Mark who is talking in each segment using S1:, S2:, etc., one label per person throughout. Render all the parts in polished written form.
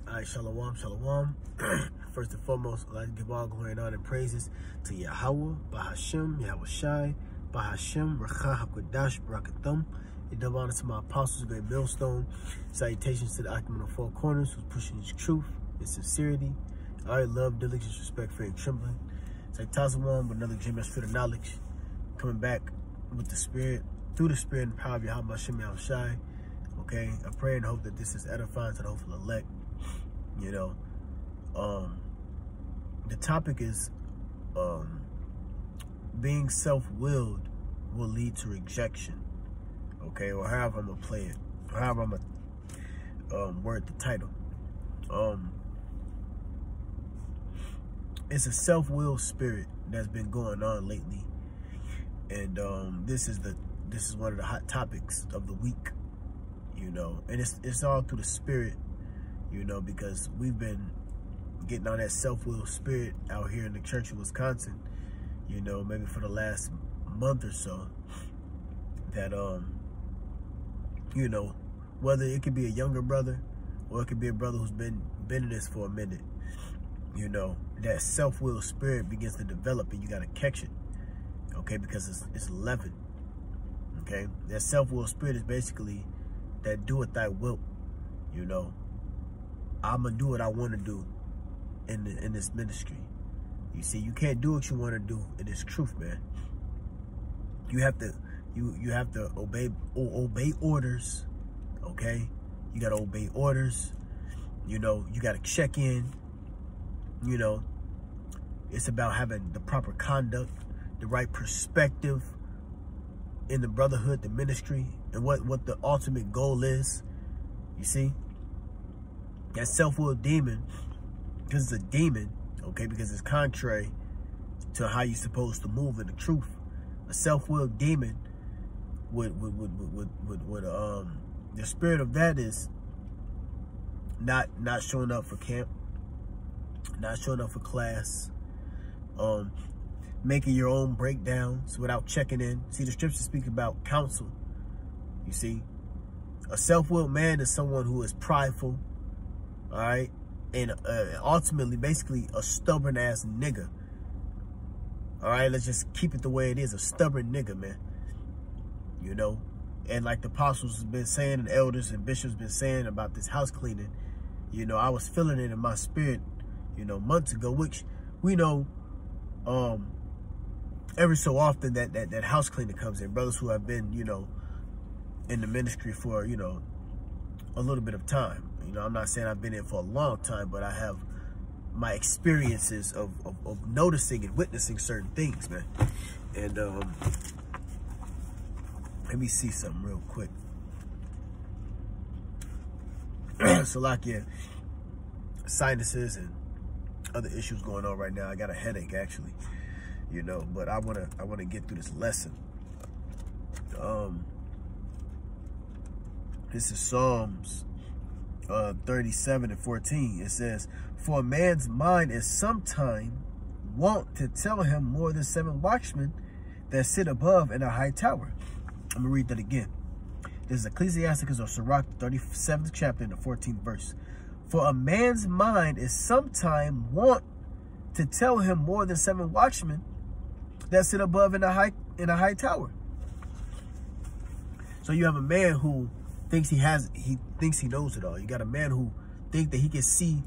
S1: All right, shalom, shalom. First and foremost, I'd like to give all glory and honor and praises to Yahweh, Bahashem, Yahweh Shai, Bahashem, Rakha HaKodash, Barakathum. It double honor to my apostles, great millstone. Salutations to the Akim of Four Corners who's pushing his truth and sincerity. All right, love, diligence, respect, fear, and trembling. It's like Tazawam with another Jim Spirit of knowledge, coming back with the Spirit, through the Spirit and power of Yahweh Hashem, Yahweh Shai. Okay, I pray and hope that this is edifying to the hopeful elect. You know, the topic is being self-willed will lead to rejection. Okay, or however I'm gonna play it, or however I'm gonna word the title. It's a self-willed spirit that's been going on lately, and this is one of the hot topics of the week. You know, and it's all through the spirit. You know, because we've been getting on that self-willed spirit out here in the church in Wisconsin, you know, maybe for the last month or so, that, you know, whether it could be a younger brother or it could be a brother who's been in this for a minute, you know, that self-willed spirit begins to develop and you got to catch it, okay, because it's leaven, okay? That self-willed spirit is basically that doeth thy will, you know. I'm going to do what I want to do in this ministry. You see, you can't do what you want to do in this truth, man. You have to you have to obey orders, okay? You got to obey orders. You know, you got to check in. You know, it's about having the proper conduct, the right perspective in the brotherhood, the ministry, and what the ultimate goal is. You see? That self-willed demon, because it's a demon, okay, because it's contrary to how you're supposed to move in the truth. A self-willed demon the spirit of that is not showing up for camp, not showing up for class, making your own breakdowns without checking in. See, the scriptures speak about counsel. You see, a self-willed man is someone who is prideful, all right, and ultimately, basically, a stubborn ass nigga. All right, let's just keep it the way it is, a stubborn nigga, man. You know, and like the apostles have been saying, and elders and bishops been saying about this house cleaning, you know, I was feeling it in my spirit, you know, months ago, which we know, every so often that house cleaning comes in. Brothers who have been, you know, in the ministry for, you know, a little bit of time. You know, I'm not saying I've been in for a long time, but I have my experiences of noticing and witnessing certain things, man. And let me see something real quick. So like, yeah, sinuses and other issues going on right now. I got a headache actually, you know, but I wanna get through this lesson. This is Psalms 37:14. It says, "For a man's mind is sometime wont to tell him more than 7 watchmen that sit above in a high tower." I'm gonna read that again. This is Ecclesiasticus or Sirach, 37th chapter in the 14th verse. "For a man's mind is sometime wont to tell him more than 7 watchmen that sit above in a high tower." So you have a man who thinks he knows it all. You got a man who thinks that he can see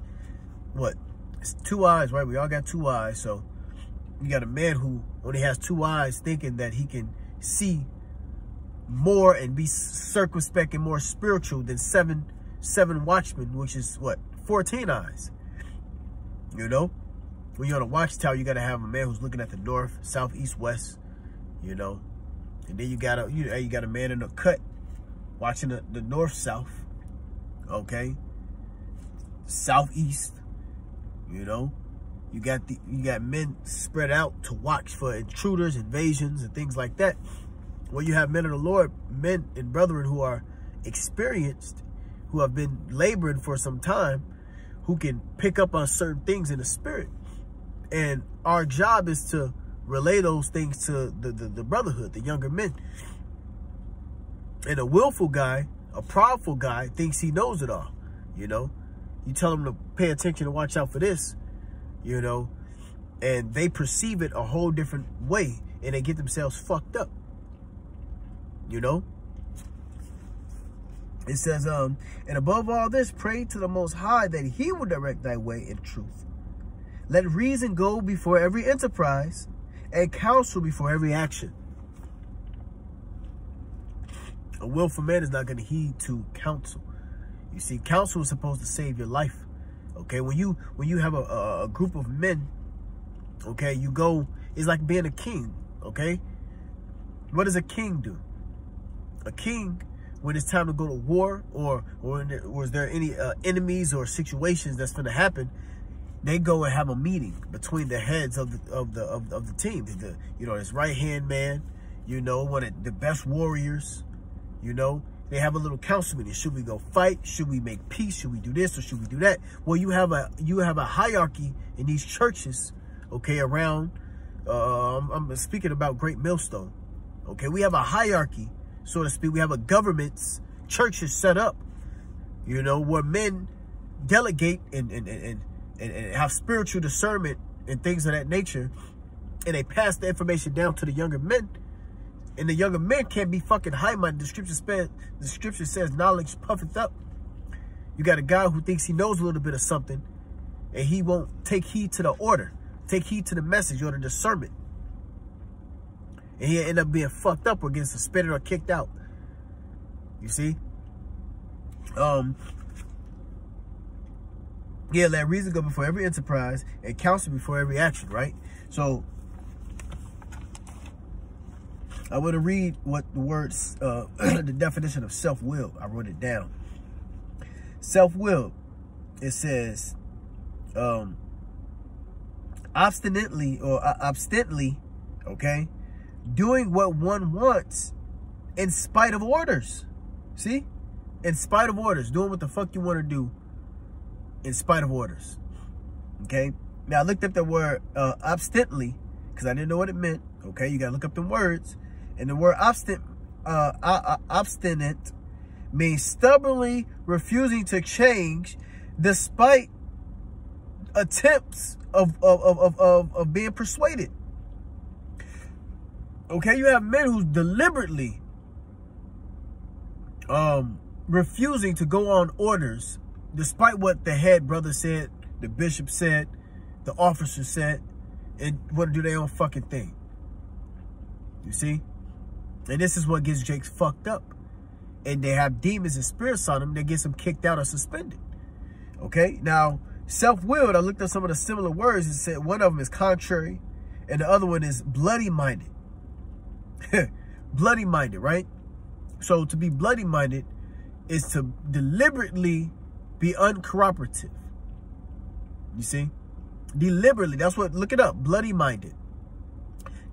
S1: what? It's 2 eyes, right? We all got 2 eyes. So you got a man who only has 2 eyes thinking that he can see more and be circumspect and more spiritual than seven watchmen, which is what? 14 eyes. You know? When you're on a watchtower, you got to have a man who's looking at the north, south, east, west, you know? And then you got a man in the cut watching the north-south, okay, southeast, you know. You got men spread out to watch for intruders, invasions, and things like that. Well, you have men of the Lord, men and brethren who are experienced, who have been laboring for some time, who can pick up on certain things in the spirit. And our job is to relay those things to the brotherhood, the younger men. And a willful guy, a prideful guy, thinks he knows it all, you know. You tell them to pay attention and watch out for this, you know, and they perceive it a whole different way, and they get themselves fucked up, you know. It says, and above all this, pray to the Most High that he will direct thy way in truth. Let reason go before every enterprise, and counsel before every action. A willful man is not going to heed to counsel. You see, counsel is supposed to save your life. Okay, when you have a group of men, okay, you go, it's like being a king. Okay, what does a king do? A king, when it's time to go to war, or is there any enemies or situations that's going to happen, they go and have a meeting between the heads of the team. You know, this right hand man, you know, one of the best warriors. You know, they have a little council meeting. Should we go fight? Should we make peace? Should we do this or should we do that? Well, you have a hierarchy in these churches, okay, around. I'm speaking about Great Millstone. Okay, we have a hierarchy, so to speak. We have a government's churches set up, you know, where men delegate and have spiritual discernment and things of that nature, and they pass the information down to the younger men. And the younger men can't be fucking high-minded. The scripture says knowledge puffeth up. You got a guy who thinks he knows a little bit of something, and he won't take heed to the order, take heed to the message or the discernment. And he'll end up being fucked up or getting suspended or kicked out. You see? Yeah, let reason go before every enterprise and counsel before every action, right? So I want to read what the words, the definition of self-will. I wrote it down. Self-will, it says, obstinately, okay, doing what one wants in spite of orders. See? In spite of orders, doing what the fuck you want to do in spite of orders. Okay? Now, I looked up the word obstinately because I didn't know what it meant. Okay? You got to look up the words. And the word obstinate means stubbornly refusing to change despite attempts of being persuaded. Okay, you have men who's deliberately refusing to go on orders despite what the head brother said, the bishop said, the officer said, and want to do their own fucking thing. You see? And this is what gets Jake fucked up. And they have demons and spirits on them that gets them kicked out or suspended. Okay? Now, self-willed, I looked at some of the similar words and said one of them is contrary and the other one is bloody-minded. Bloody-minded, right? So to be bloody-minded is to deliberately be uncooperative. You see? Deliberately, that's what, look it up, bloody-minded.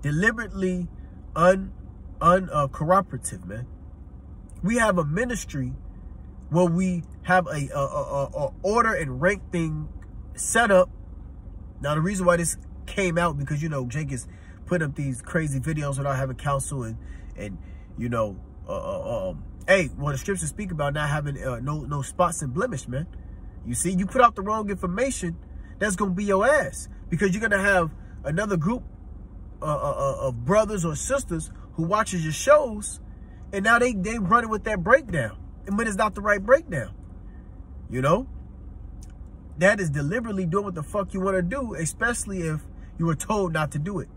S1: Deliberately uncooperative, man. We have a ministry where we have a order and rank thing set up. Now, the reason why this came out, because, you know, Jake is putting up these crazy videos without having counsel and you know, hey, what the scriptures speak about not having no spots and blemish, man. You see, you put out the wrong information, that's going to be your ass. Because you're going to have another group of brothers or sisters who watches your shows, and now they running with that breakdown. But it's not the right breakdown. You know? That is deliberately doing what the fuck you want to do, especially if you were told not to do it.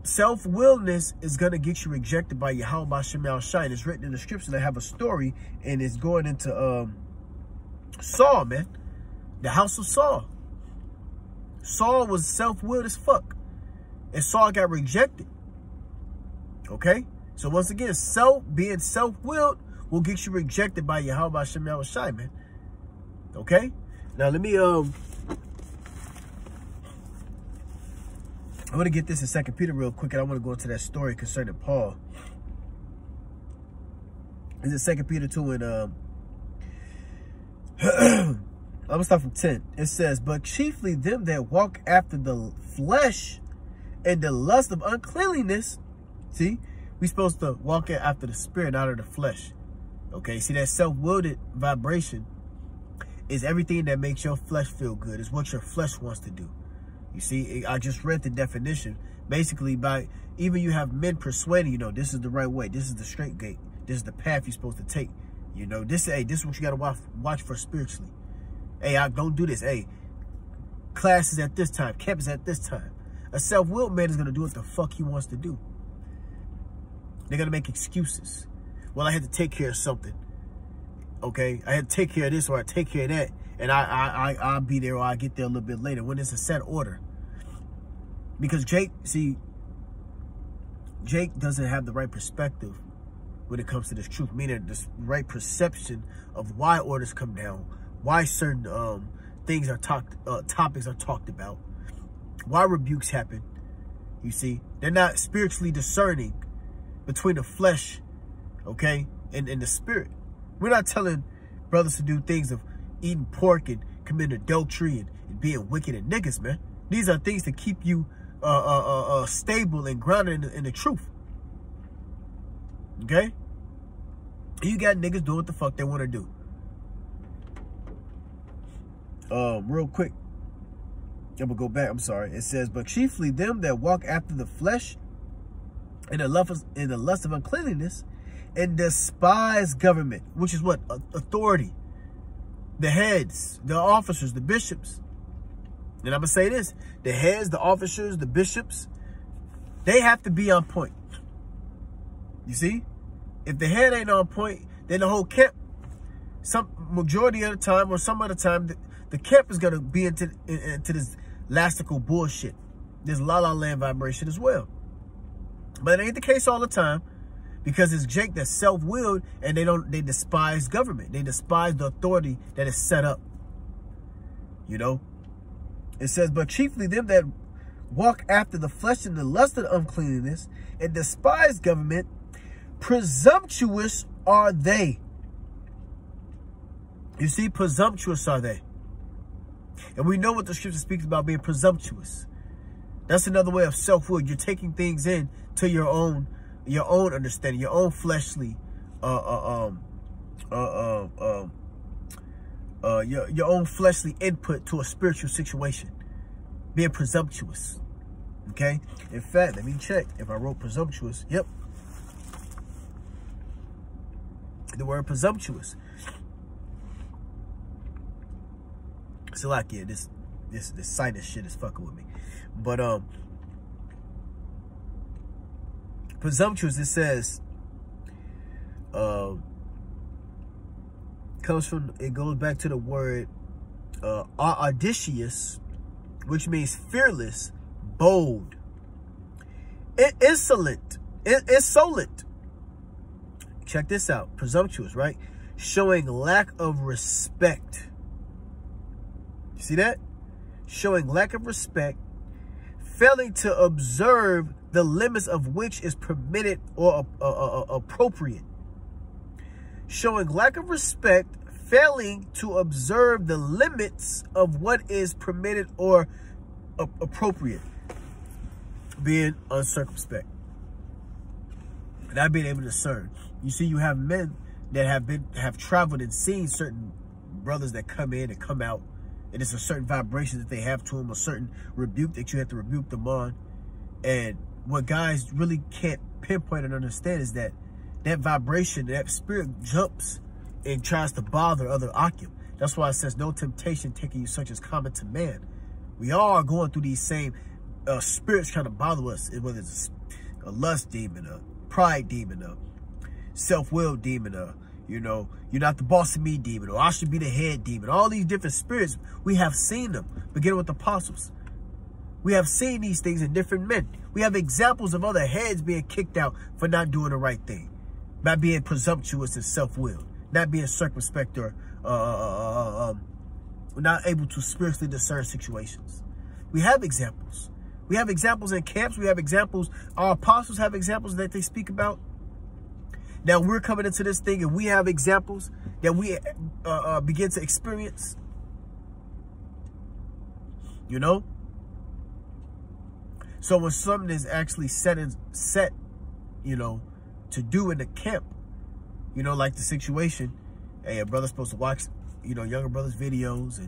S1: Self-willness is going to get you rejected by Yahweh Shem Shai. It's written in the scripture. They have a story, and it's going into Saul, man. The house of Saul. Saul was self-willed as fuck. And Saul got rejected. Okay? So once again, being self-willed will get you rejected by Yahweh Shem Shai, man. Okay? Now let me I want to get this in 2 Peter real quick, and I want to go into that story concerning Paul. This is 2 Peter 2 and I'm going to start from 10. It says, but chiefly them that walk after the flesh and the lust of uncleanliness. See, we're supposed to walk after the spirit, out of the flesh. Okay, see, that self-willed vibration is everything that makes your flesh feel good. It's what your flesh wants to do. You see, I just read the definition. Basically, by even you have men persuading you, know, this is the right way. This is the straight gate. This is the path you're supposed to take. You know, this is what you got to watch for spiritually. Hey, I don't do this. Hey, class is at this time. Camp is at this time. A self-willed man is going to do what the fuck he wants to do. They're going to make excuses. Well, I had to take care of something. Okay? I had to take care of this or I take care of that. And I'll be there or I'll get there a little bit later when it's a set order. Because Jake doesn't have the right perspective when it comes to this truth. Meaning the right perception of why orders come down. Why certain things are topics are talked about. Why rebukes happen. You see? They're not spiritually discerning between the flesh, okay, and the spirit. We're not telling brothers to do things of eating pork and committing adultery and being wicked and niggas, man. These are things to keep you stable and grounded in the truth. Okay? You got niggas doing what the fuck they want to do. Real quick. I'm going to go back. I'm sorry. It says, but chiefly them that walk after the flesh in the lust of uncleanliness and despise government, which is what? Authority. The heads, the officers, the bishops. And I'm going to say this. The heads, the officers, the bishops, they have to be on point. You see? If the head ain't on point, then the whole camp, some majority of the time or some other time, the camp is going to be into this lastical bullshit. This la-la land vibration as well. But it ain't the case all the time, because it's Jake that's self-willed and they despise government. They despise the authority that is set up. You know? It says, but chiefly them that walk after the flesh and the lust of uncleanness and despise government, presumptuous are they. You see, presumptuous are they. And we know what the scripture speaks about being presumptuous. That's another way of self-will. You're taking things in to your own understanding, your own fleshly, your own fleshly input to a spiritual situation. Being presumptuous. Okay? In fact, let me check if I wrote presumptuous. Yep. The word presumptuous. So like, yeah, this sinus shit is fucking with me. But presumptuous, it says it goes back to the word audacious, which means fearless, bold, insolent, insolent. Check this out. Presumptuous, right? Showing lack of respect. You see that? Showing lack of respect, failing to observe the limits of which is permitted or appropriate. Showing lack of respect, failing to observe the limits of what is permitted or appropriate. Being uncircumspect. Not being able to discern. You see, you have men that have traveled and seen certain brothers that come in and come out, and it's a certain vibration that they have to them, a certain rebuke that you have to rebuke them on. And what guys really can't pinpoint and understand is that vibration, that spirit jumps and tries to bother other Akim. That's why it says no temptation taking you such as common to man. We all are going through these same spirits trying to bother us, whether it's a lust demon, a pride demon, a self-will demon, you know, you're not the boss of me demon, or I should be the head demon. All these different spirits, we have seen them, beginning with the apostles. We have seen these things in different men. We have examples of other heads being kicked out for not doing the right thing, by being presumptuous and self-willed, not being circumspect or not able to spiritually discern situations. We have examples. We have examples in camps. We have examples. Our apostles have examples that they speak about. Now we're coming into this thing and we have examples that we begin to experience. You know? So when something is actually set, you know, to do in the camp, You know, like the situation, hey, a brother's supposed to watch, you know, younger brothers' videos,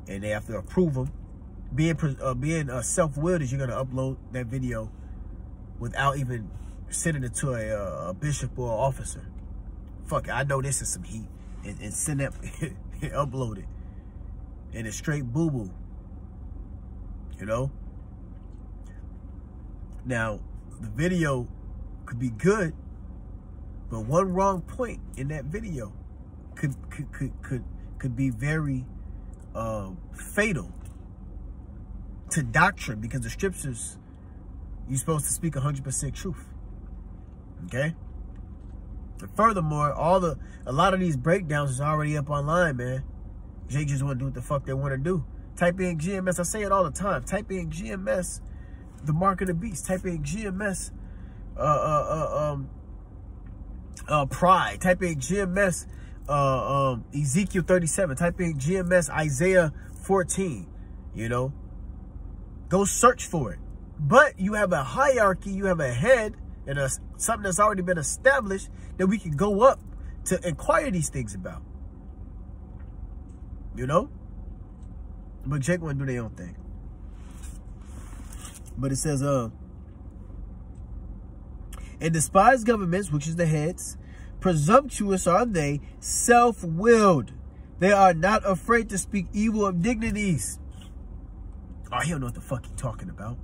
S1: and they have to approve them. Being self-willed is you're going to upload that video without even sending it to a bishop or an officer. Fuck it, I know this is some heat. And send that, upload it. And it's straight boo-boo. You know? Now, the video could be good, but one wrong point in that video could be very fatal to doctrine, because the scriptures, you're supposed to speak 100% truth. Okay? And furthermore, a lot of these breakdowns is already up online, man. They just want to do what the fuck they want to do. Type in GMS. I say it all the time. Type in GMS, the mark of the beast. Type in GMS, pride. Type in GMS, Ezekiel 37. Type in GMS, Isaiah 14. You know, go search for it. But you have a hierarchy. You have a head and something that's already been established that we can go up to inquire these things about. You know? But Jake want to do their own thing. But it says, and despised governments, which is the heads, presumptuous are they, self-willed. They are not afraid to speak evil of dignities. Oh, he don't know what the fuck he talking about.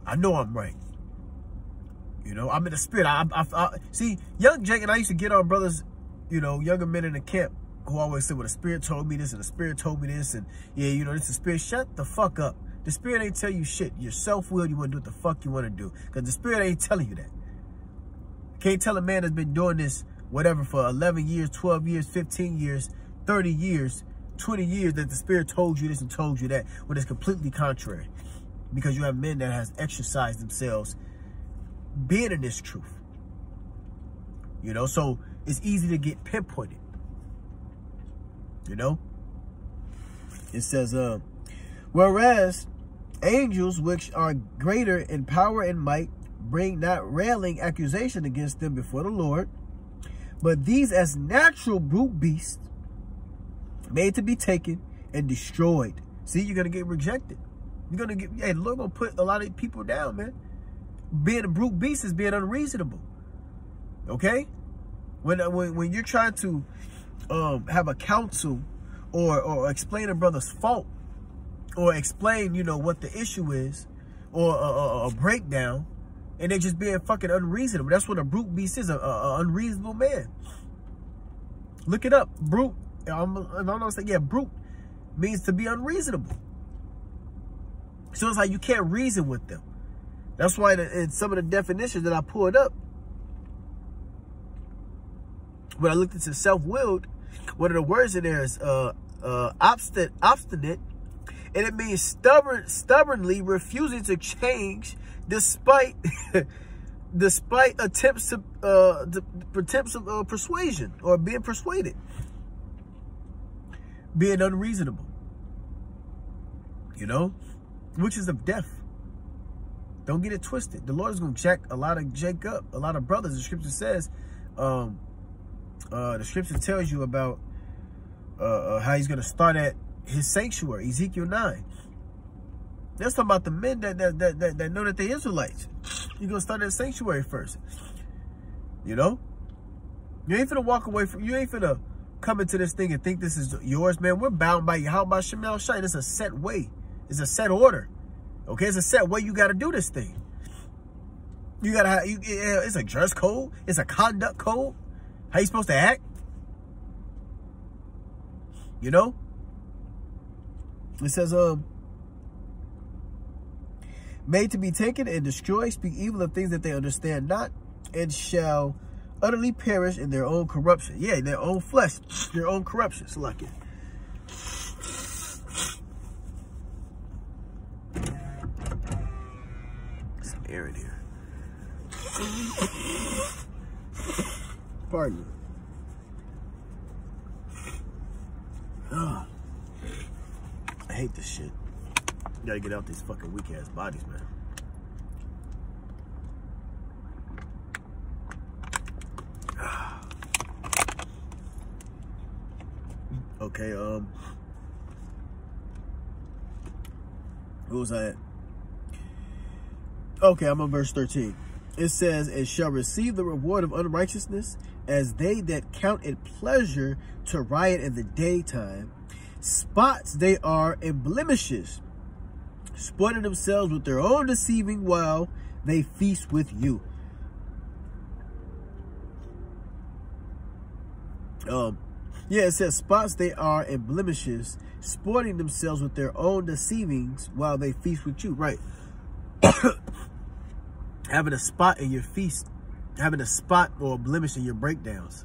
S1: I know I'm right. You know, I'm in the spirit. I see, young Jake and I used to get on brothers, you know, younger men in the camp who always said, well, the spirit told me this and the spirit told me this. And yeah, you know, this is the spirit. Shut the fuck up. The spirit ain't tell you shit. You're self-willed. You want to do what the fuck you want to do. Because the spirit ain't telling you that. Can't tell a man that's been doing this, whatever, for 11 years, 12 years, 15 years, 30 years, 20 years that the spirit told you this and told you that, when it's completely contrary. Because you have men that has exercised themselves being in this truth. You know, so it's easy to get pinpointed. You know? It says, whereas angels, which are greater in power and might, bring not railing accusation against them before the Lord, but these as natural brute beasts, made to be taken and destroyed. See, you're going to get rejected. You're going to get, hey, the Lord going to put a lot of people down, man. Being a brute beast is being unreasonable. Okay? When you're trying to have a counsel or explain a brother's fault, or explain, you know, what the issue is, or a breakdown, and they're just being fucking unreasonable. That's what a brute beast is, a unreasonable man. Look it up. Brute, I'm not saying, yeah, brute means to be unreasonable. So it's like you can't reason with them. That's why in some of the definitions that I pulled up, when I looked into self-willed, one of the words in there is obstinate, and it means stubbornly refusing to change despite attempts of persuasion or being persuaded, being unreasonable. You know, which is of death. Don't get it twisted. The Lord is going to jack a lot of brothers. The scripture says, the scripture tells you about how he's going to start at his sanctuary, Ezekiel 9. That's talking about the men that know that they're Israelites. You're going to start at the sanctuary first. You know? You ain't finna walk away from, you ain't finna come into this thing and think this is yours, man. We're bound by you. How about Shemal Shai? It's a set way. It's a set order. Okay, it's a set way you got to do this thing. You got to have, it's a dress code. It's a conduct code. How you supposed to act? You know? It says, made to be taken and destroyed, speak evil of things that they understand not, and shall utterly perish in their own corruption. Yeah, in their own flesh, their own corruption. So like it. Some air in here. Pardon me. Oh, I hate this shit. You gotta get out these fucking weak ass bodies, man. Okay, what was I at? Okay, I'm on verse 13. It says, and shall receive the reward of unrighteousness, as they that count it pleasure to riot in the daytime. Spots they are and blemishes, sporting themselves with their own deceiving while they feast with you. Yeah, it says spots they are and blemishes, sporting themselves with their own deceivings while they feast with you. Right. Having a spot in your feast, having a spot or a blemish in your breakdowns.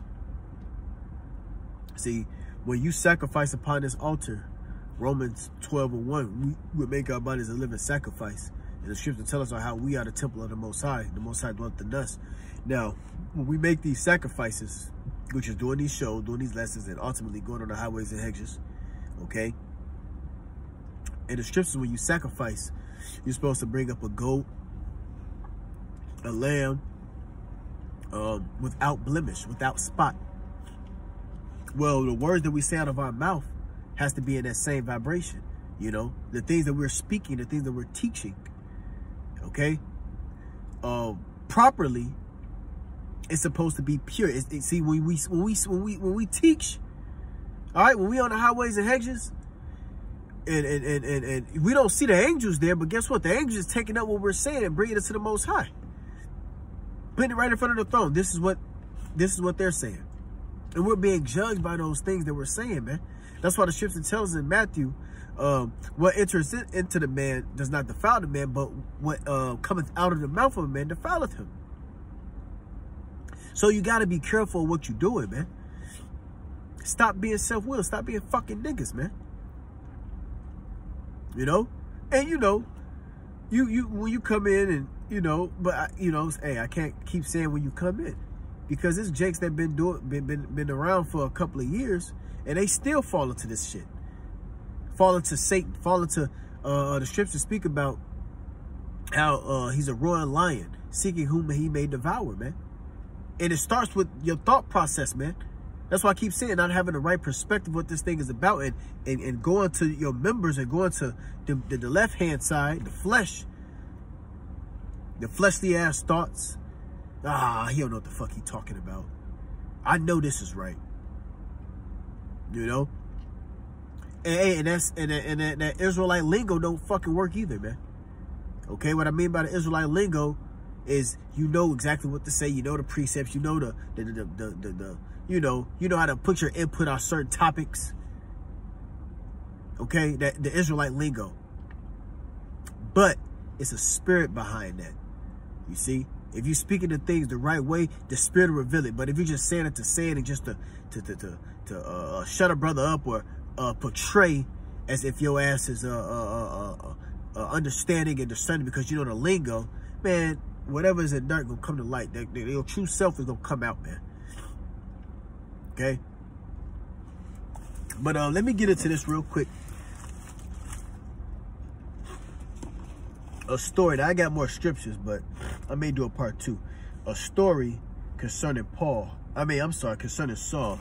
S1: See, when you sacrifice upon this altar, Romans 12:1, we would make our bodies a living sacrifice. And the scripture tells us how we are the temple of the Most High dwelleth in us. Now, when we make these sacrifices, which is doing these shows, doing these lessons, and ultimately going on the highways and hedges, okay? In the scriptures, when you sacrifice, you're supposed to bring up a goat, a lamb, without blemish, without spot. Well, the words that we say out of our mouth has to be in that same vibration. You know, the things that we're speaking, the things that we're teaching, okay? Properly, it's supposed to be pure. See, when we teach, all right, when we on the highways and hedges, and we don't see the angels there, but guess what? The angels is taking up what we're saying and bringing it to the Most High, putting it right in front of the throne. This is what they're saying, and we're being judged by those things that we're saying, man. That's why the scripture tells us in Matthew, what enters into the man does not defile the man, but what cometh out of the mouth of a man defileth him. So you got to be careful of what you're doing, man. Stop being self-willed. Stop being fucking niggas, man. You know? And, you know, you when you come in and, you know, but, you know, hey, I can't keep saying when you come in. Because it's Jakes that been around for a couple of years, and they still fall into this shit. Fall into Satan. Fall into, the scriptures speak about how he's a roaring lion, seeking whom he may devour, man. And it starts with your thought process, man. That's why I keep saying not having the right perspective of what this thing is about, and going to your members and going to the left-hand side, the flesh, the fleshly ass thoughts. He don't know what the fuck he talking about. I know this is right. You know? And that Israelite lingo don't fucking work either, man. Okay, what I mean by the Israelite lingo is you know exactly what to say, you know the precepts, you know you know how to put your input on certain topics. Okay, that the Israelite lingo. But it's a spirit behind that. You see, if you're speaking the things the right way, the spirit will reveal it. But if you're just saying it to say it and just to shut a brother up or portray as if your ass is understanding and discerning because you know the lingo, man, whatever is in dark gonna come to light. Your true self is gonna come out, man. Okay? But let me get into this real quick. A story. Now, I got more scriptures, but I may do a part 2. A story concerning concerning Saul,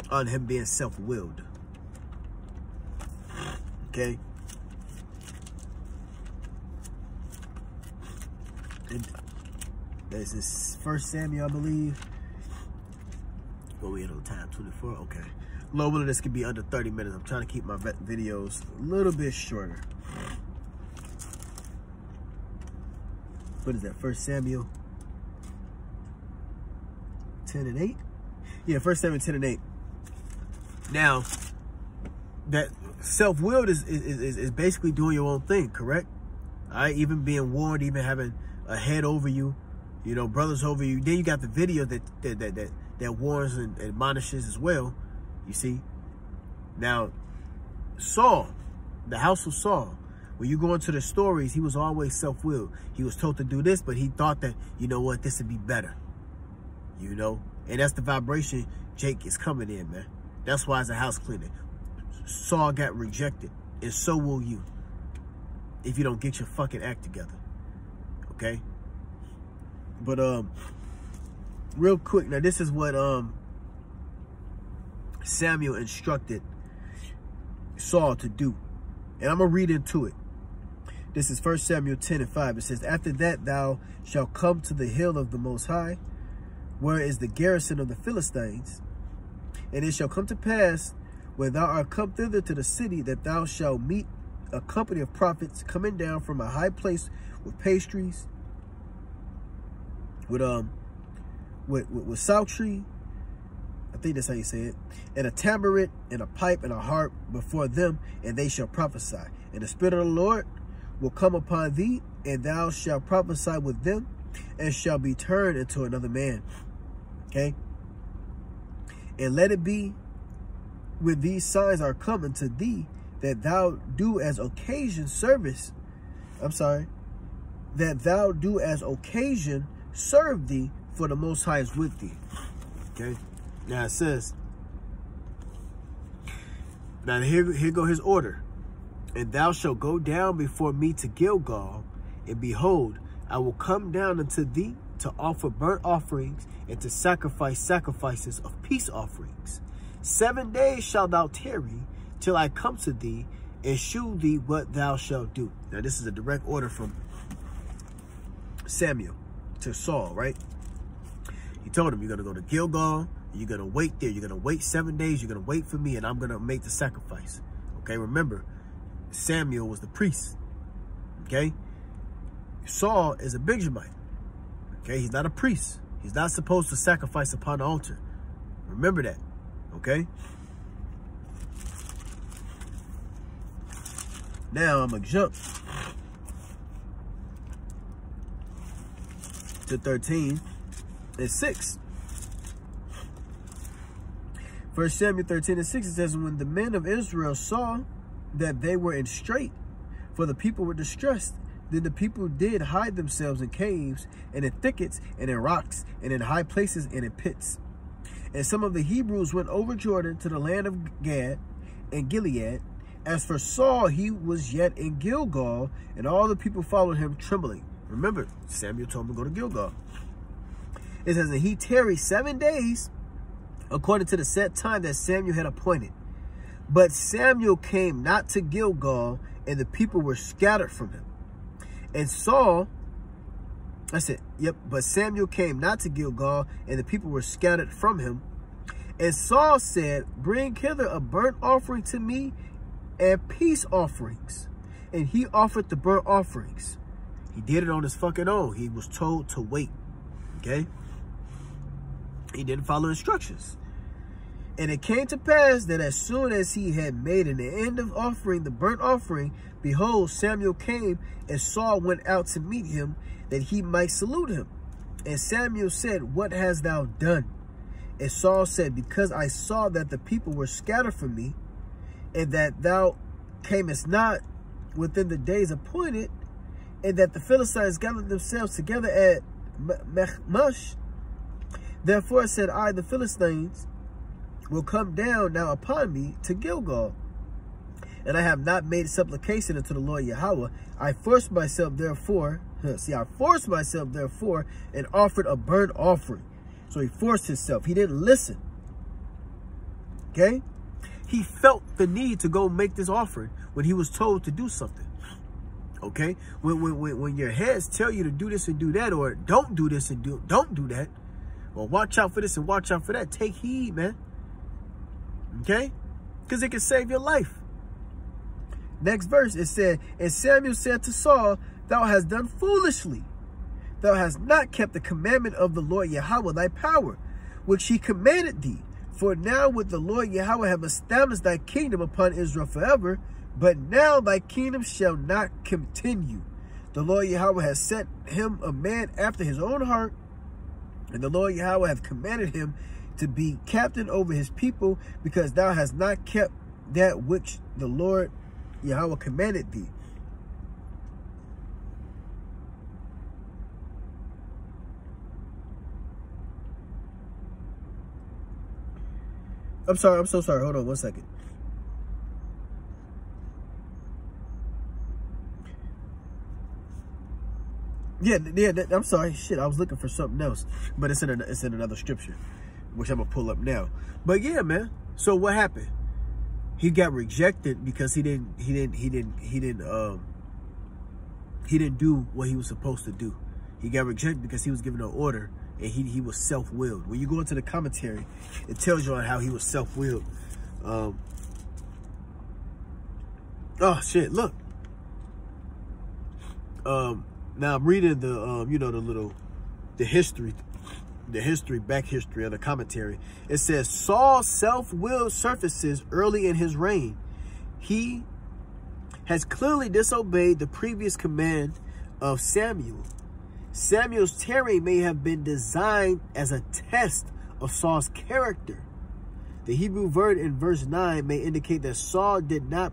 S1: on him being self-willed. Okay? And this is 1 Samuel, I believe. What we at on time? 24? Okay. Low one of this could be under 30 minutes. I'm trying to keep my videos a little bit shorter. What is that? 1 Samuel 10 and 8? Yeah, 1 Samuel 10 and 8. Now, that self-willed is basically doing your own thing, correct? All right, even being warned, even having a head over you, you know, brothers over you. Then you got the video that warns and admonishes as well, you see. Now, Saul, the house of Saul, when you go into the stories, he was always self-willed. He was told to do this, but he thought that, you know what, this would be better, you know. And that's the vibration Jake is coming in, man. That's why it's a house cleaner. Saul got rejected, and so will you if you don't get your fucking act together. Okay? But real quick, now this is what Samuel instructed Saul to do. And I'm going to read into it. This is 1 Samuel 10:5. It says, after that thou shalt come to the hill of the Most High, where is the garrison of the Philistines. And it shall come to pass, when thou art come thither to the city, that thou shalt meet a company of prophets coming down from a high place with pastries, with psaltery, I think that's how you say it, and a tambourine and a pipe and a harp before them, and they shall prophesy. And the Spirit of the Lord will come upon thee, and thou shalt prophesy with them, and shall be turned into another man. Okay? And let it be, when these signs are coming to thee, that thou do as occasion serve thee, for the Most High is with thee. Okay? Now it says, now here go his order. And thou shalt go down before me to Gilgal, and behold, I will come down unto thee to offer burnt offerings and to sacrifice sacrifices of peace offerings. 7 days shalt thou tarry till I come to thee and shew thee what thou shalt do. Now this is a direct order from Samuel to Saul, right? He told him, you're going to go to Gilgal, you're going to wait there, you're going to wait 7 days, you're going to wait for me, and I'm going to make the sacrifice. Okay, remember, Samuel was the priest. Okay? Saul is a Benjamite. Okay, he's not a priest. He's not supposed to sacrifice upon the altar. Remember that. Okay? Now I'm going to jump to 13:6. 1 Samuel 13:6, it says, when the men of Israel saw that they were in strait, for the people were distressed, then the people did hide themselves in caves, and in thickets, and in rocks, and in high places, and in pits. And some of the Hebrews went over Jordan to the land of Gad and Gilead. As for Saul, he was yet in Gilgal, and all the people followed him trembling. Remember, Samuel told him to go to Gilgal. It says, and he tarried 7 days, according to the set time that Samuel had appointed. But Samuel came not to Gilgal, and the people were scattered from him. And Saul, but Samuel came not to Gilgal, and the people were scattered from him. And Saul said, bring hither a burnt offering to me, and peace offerings. And he offered the burnt offerings. He did it on his fucking own. He was told to wait. Okay? He didn't follow instructions. And it came to pass that as soon as he had made an end of offering the burnt offering, behold, Samuel came, and Saul went out to meet him, that he might salute him. And Samuel said, what hast thou done? And Saul said, because I saw that the people were scattered from me, and that thou camest not within the days appointed, and that the Philistines gathered themselves together at Michmash. Therefore said I, the Philistines will come down now upon me to Gilgal. And I have not made supplication unto the Lord Yahweh. I forced myself therefore, and offered a burnt offering. So he forced himself. He didn't listen. Okay? He felt the need to go make this offering when he was told to do something. Okay? When your heads tell you to do this and do that, or don't do this and don't do that, or watch out for this and watch out for that, take heed, man. Okay? Because it can save your life. Next verse, it said, and Samuel said to Saul, thou hast done foolishly. Thou hast not kept the commandment of the Lord Yahweh thy power, which he commanded thee. For now would the Lord Yahweh have established thy kingdom upon Israel forever, but now thy kingdom shall not continue. The Lord Yahweh has set him a man after his own heart, and the Lord Yahweh hath commanded him to be captain over his people, because thou hast not kept that which the Lord Yahweh commanded thee. I'm so sorry. Hold on 1 second. Yeah, I'm sorry. Shit, I was looking for something else. But it's in another scripture, which I'm going to pull up now. But yeah, man. So what happened? He got rejected because he didn't do what he was supposed to do. He got rejected because he was given an order, and he was self-willed. When you go into the commentary, it tells you on how he was self-willed. Oh shit! Look. Now I'm reading the you know, the history of the commentary. It says Saul's self-will surfaces early in his reign. He has clearly disobeyed the previous command of Samuel. Samuel's tarrying may have been designed as a test of Saul's character. The Hebrew word in verse 9 may indicate that Saul did not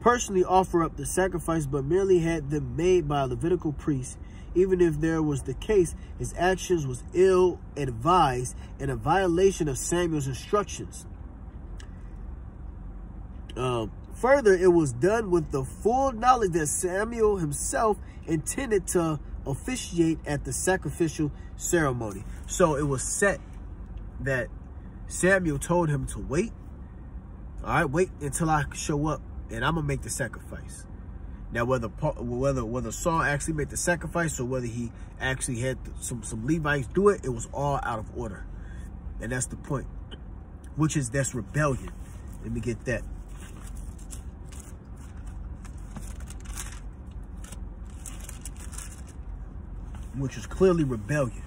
S1: personally offer up the sacrifice, but merely had them made by a Levitical priest. Even if there was the case, his actions was ill-advised and a violation of Samuel's instructions. Further, it was done with the full knowledge that Samuel himself intended to officiate at the sacrificial ceremony. So it was set that Samuel told him to wait. All right, wait until I show up, and I'm gonna make the sacrifice. Now, whether Saul actually made the sacrifice or whether he actually had some Levites do it, it was all out of order, and that's the point. That's rebellion. Let me get that. Which is clearly rebellion.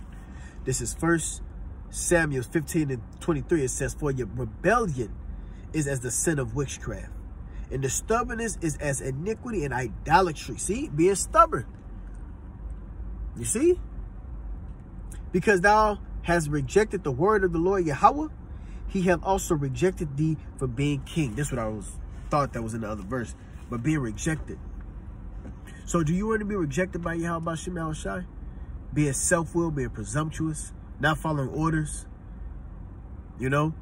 S1: This is 1 Samuel 15:23. It says, "For your rebellion is as the sin of witchcraft, and the stubbornness is as iniquity and idolatry." See, being stubborn. You see? Because thou hast rejected the word of the Lord Yahweh, he hath also rejected thee from being king. That's what I thought that was in the other verse. But being rejected. So do you want to be rejected by Yahweh Ba'ashem Yahushai? Being self-willed, being presumptuous, not following orders. You know?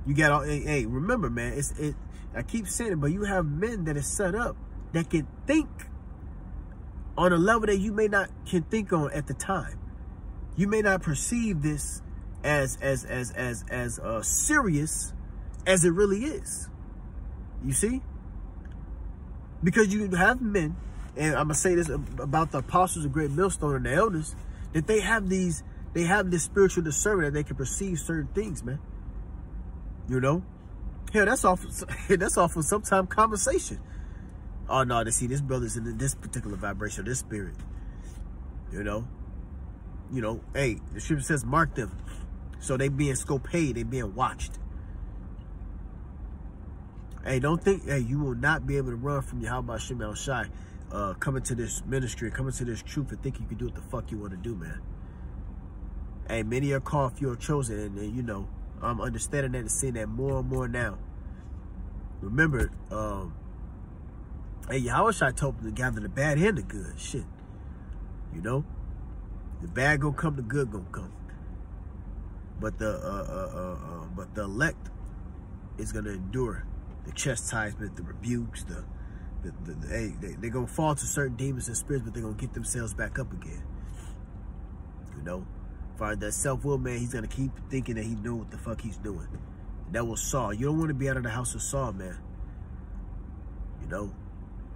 S1: You got all, hey, remember, man, I keep saying it, but you have men that are set up that can think on a level that you may not can think on at the time. You may not perceive this as serious as it really is. You see? Because you have men, and I'm gonna say this about the apostles of Great Millstone and the elders, that they have this spiritual discernment that they can perceive certain things, man. You know? Hell, that's off of sometime conversation. Oh no, to see this brother's in this particular vibration, this spirit. You know, hey, the scripture says mark them. So they being scoped, they being watched. Hey, don't think, hey, you will not be able to run from Yahweh Ba'ashem Yahushai, coming to this ministry, coming to this truth and think you can do what the fuck you want to do, man. Hey, many are called, few are chosen, and you know, I'm understanding that and seeing that more and more now. Remember, hey, Yahushua told them to gather the bad and the good. Shit. You know? The bad gonna come, the good gonna come. But the elect is gonna endure the chastisement, the rebukes, hey, they're gonna fall to certain demons and spirits, but they're gonna get themselves back up again. You know? For that self-will man, he's gonna keep thinking that he knows what the fuck he's doing. And that was Saul. You don't want to be out of the house of Saul, man. You know,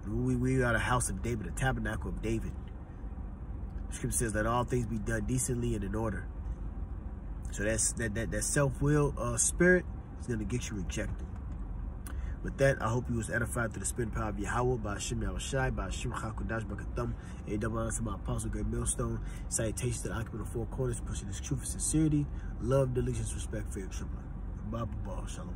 S1: we are the house of David, the tabernacle of David. The scripture says that all things be done decently and in order. So that self-will spirit is gonna get you rejected. With that, I hope you was edified through the spirit and power of Yahweh, by Hashem Yahushai, by Hashem Chakodash Bakatham, a double honor to my apostle, Great Millstone. Salutations to the occupant of four corners, pushing this truth and sincerity, love, diligence, respect, fear, and trembling. Baba, Shalom.